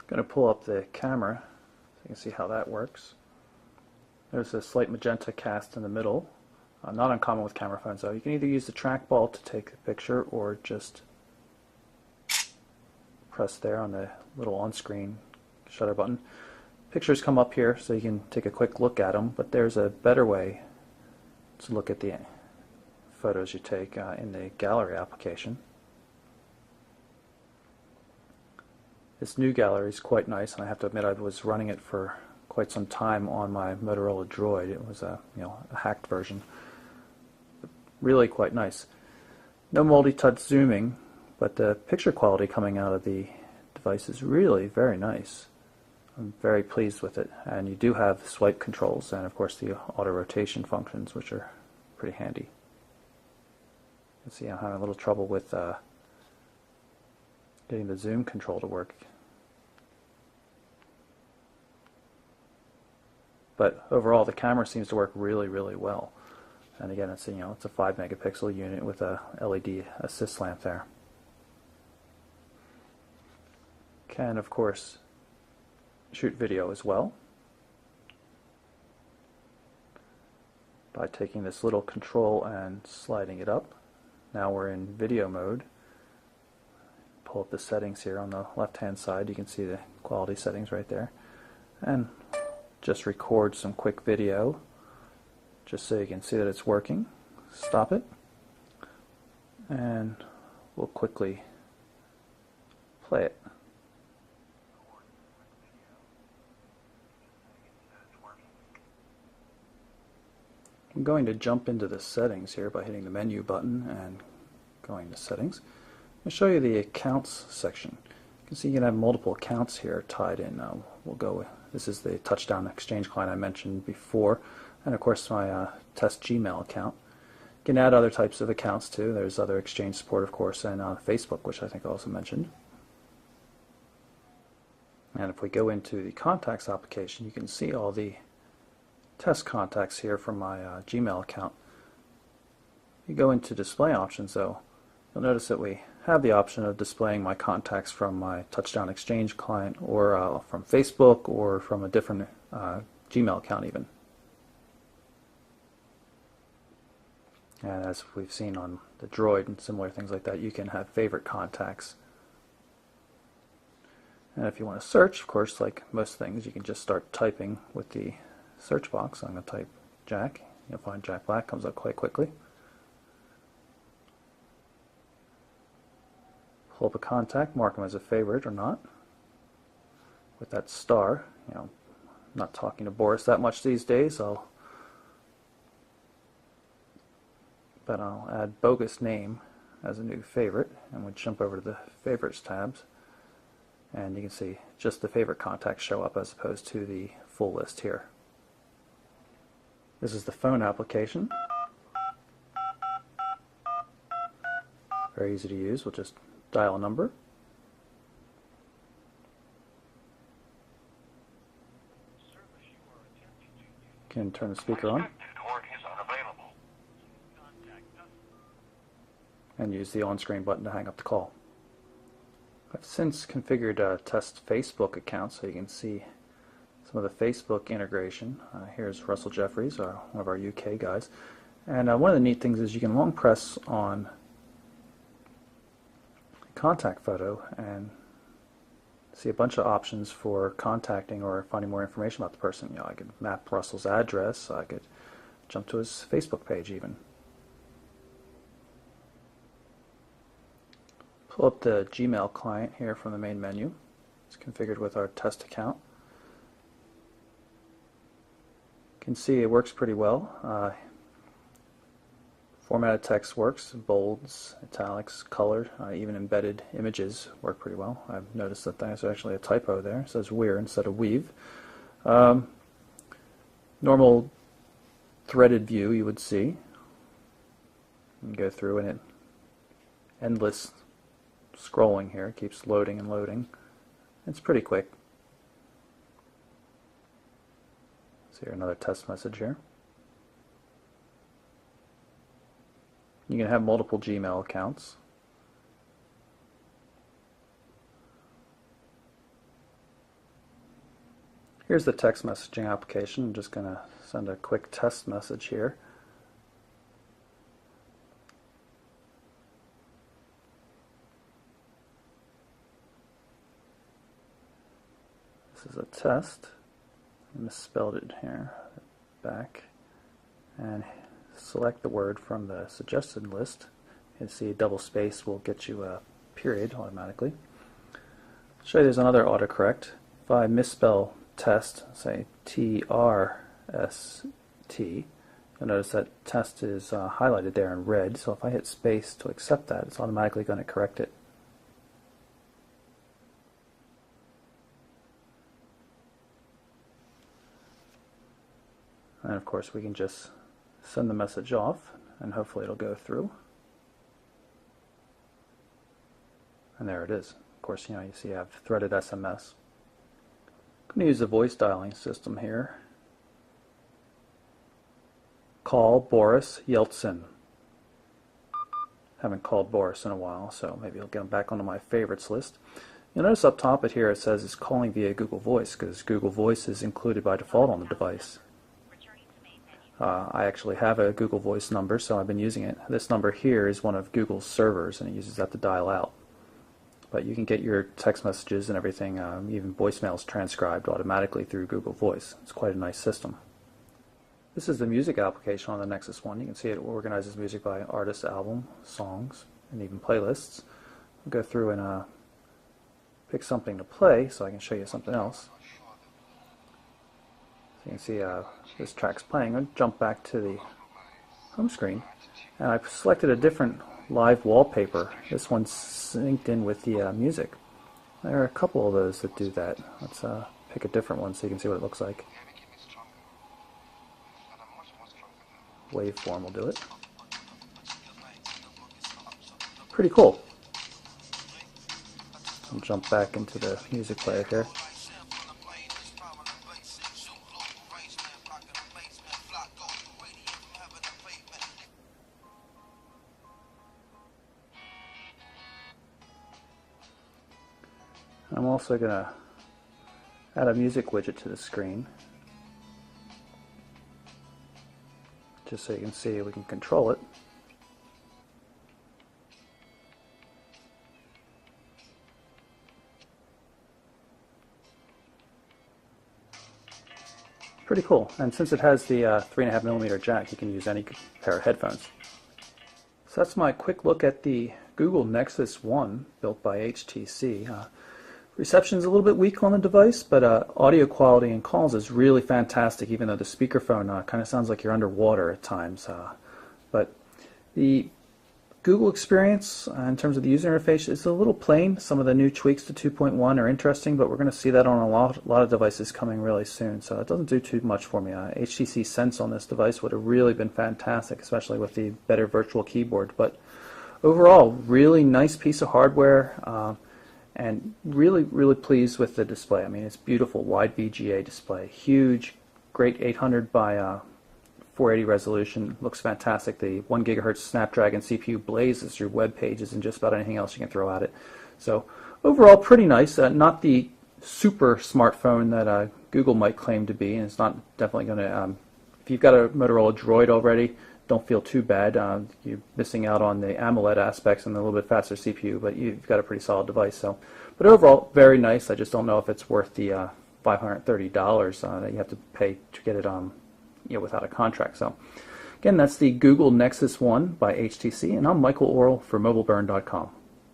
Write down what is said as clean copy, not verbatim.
going to pull up the camera so you can see how that works. There's a slight magenta cast in the middle. Not uncommon with camera phones though. You can either use the trackball to take the picture or just press there on the little on-screen shutter button. Pictures come up here so you can take a quick look at them, but there's a better way to look at the photos you take in the gallery application. This new gallery is quite nice, and I have to admit I was running it for quite some time on my Motorola Droid. It was a hacked version. Really quite nice. No multi-touch zooming, but the picture quality coming out of the device is really very nice. I'm very pleased with it, and you do have swipe controls and of course the auto rotation functions, which are pretty handy. You can see I'm having a little trouble with getting the zoom control to work. But overall the camera seems to work really well. And again, it's it's a 5 megapixel unit with a LED assist lamp there. Can of course shoot video as well by taking this little control and sliding it up. Now we're in video mode. Pull up the settings here on the left hand side. You can see the quality settings right there, and just record some quick video just so you can see that it's working. Stop it and we'll quickly play it. I'm going to jump into the settings here by hitting the menu button and going to settings. I'll show you the accounts section. You can see you can have multiple accounts here tied in. We'll go with, this is the Touchdown Exchange client I mentioned before, and of course my test Gmail account. You can add other types of accounts too. There's other Exchange support of course, and Facebook, which I think I also mentioned. And if we go into the contacts application, you can see all the test contacts here from my Gmail account. If you go into display options though, you'll notice that we have the option of displaying my contacts from my Touchdown Exchange client, or from Facebook, or from a different Gmail account even. And as we've seen on the Droid and similar things like that, you can have favorite contacts. And if you want to search, of course, like most things, you can just start typing with the search box. I'm going to type Jack. You'll find Jack Black comes up quite quickly. Pull up a contact, mark him as a favorite or not. With that star, I'm not talking to Boris that much these days, but I'll add bogus name as a new favorite, and we jump over to the favorites tabs, and you can see just the favorite contacts show up as opposed to the full list here. This is the phone application. Very easy to use. We'll just dial a number. Can turn the speaker on and use the on-screen button to hang up the call. I've since configured a test Facebook account so you can see some of the Facebook integration. Here's Russell Jeffries, one of our UK guys, and one of the neat things is you can long press on contact photo and see a bunch of options for contacting or finding more information about the person. I could map Russell's address, I could jump to his Facebook page even. Pull up the Gmail client here from the main menu. It's configured with our test account. You can see it works pretty well. Formatted text works, bolds, italics, color, even embedded images work pretty well. I've noticed that there's actually a typo there. It says we're instead of we've. Normal threaded view you would see. You can go through and it endless scrolling here. It keeps loading and loading. It's pretty quick. So here another test message here. You can have multiple Gmail accounts. Here's the text messaging application. I'm just going to send a quick test message here. This is a test. I misspelled it here. Back. And select the word from the suggested list. You can see a double space will get you a period automatically. I'll show you there's another autocorrect. If I misspell test, say T-R-S-T, you'll notice that test is highlighted there in red, so if I hit space to accept that, it's automatically going to correct it. And of course we can just send the message off and hopefully it'll go through. And there it is. Of course, you see I have threaded SMS. I'm going to use the voice dialing system here. Call Boris Yeltsin. Haven't called Boris in a while, so maybe I'll get him back onto my favorites list. You'll notice up top it here it says it's calling via Google Voice because Google Voice is included by default on the device. I actually have a Google Voice number, so I've been using it. This number here is one of Google's servers, and it uses that to dial out. But you can get your text messages and everything, even voicemails, transcribed automatically through Google Voice. It's quite a nice system. This is the music application on the Nexus One. You can see it organizes music by artist, album, songs, and even playlists. I'll go through and pick something to play so I can show you something else. So you can see this track's playing. I'll jump back to the home screen, and I've selected a different live wallpaper. This one's synced in with the music. There are a couple of those that do that. Let's pick a different one so you can see what it looks like. Waveform will do it. Pretty cool. I'll jump back into the music player here. I'm also going to add a music widget to the screen, just so you can see we can control it. Pretty cool, and since it has the 3.5mm jack, you can use any pair of headphones. So that's my quick look at the Google Nexus One built by HTC. Reception's a little bit weak on the device, but audio quality in calls is really fantastic, even though the speakerphone kind of sounds like you're underwater at times. But the Google experience in terms of the user interface is a little plain. Some of the new tweaks to 2.1 are interesting, but we're going to see that on a lot of devices coming really soon, so it doesn't do too much for me. HTC Sense on this device would have really been fantastic, especially with the better virtual keyboard. But overall, really nice piece of hardware. And really pleased with the display. I mean, it's beautiful, wide VGA display, huge, great 800 by 480 resolution, looks fantastic. The 1 GHz Snapdragon CPU blazes through web pages and just about anything else you can throw at it. So overall, pretty nice. Not the super smartphone that Google might claim to be, and it's not definitely going to. If you've got a Motorola Droid already, don't feel too bad. You're missing out on the AMOLED aspects and a little bit faster CPU, but you've got a pretty solid device. So, but overall, very nice. I just don't know if it's worth the $530 that you have to pay to get it without a contract. So, again, that's the Google Nexus One by HTC, and I'm Michael Orrell for MobileBurn.com.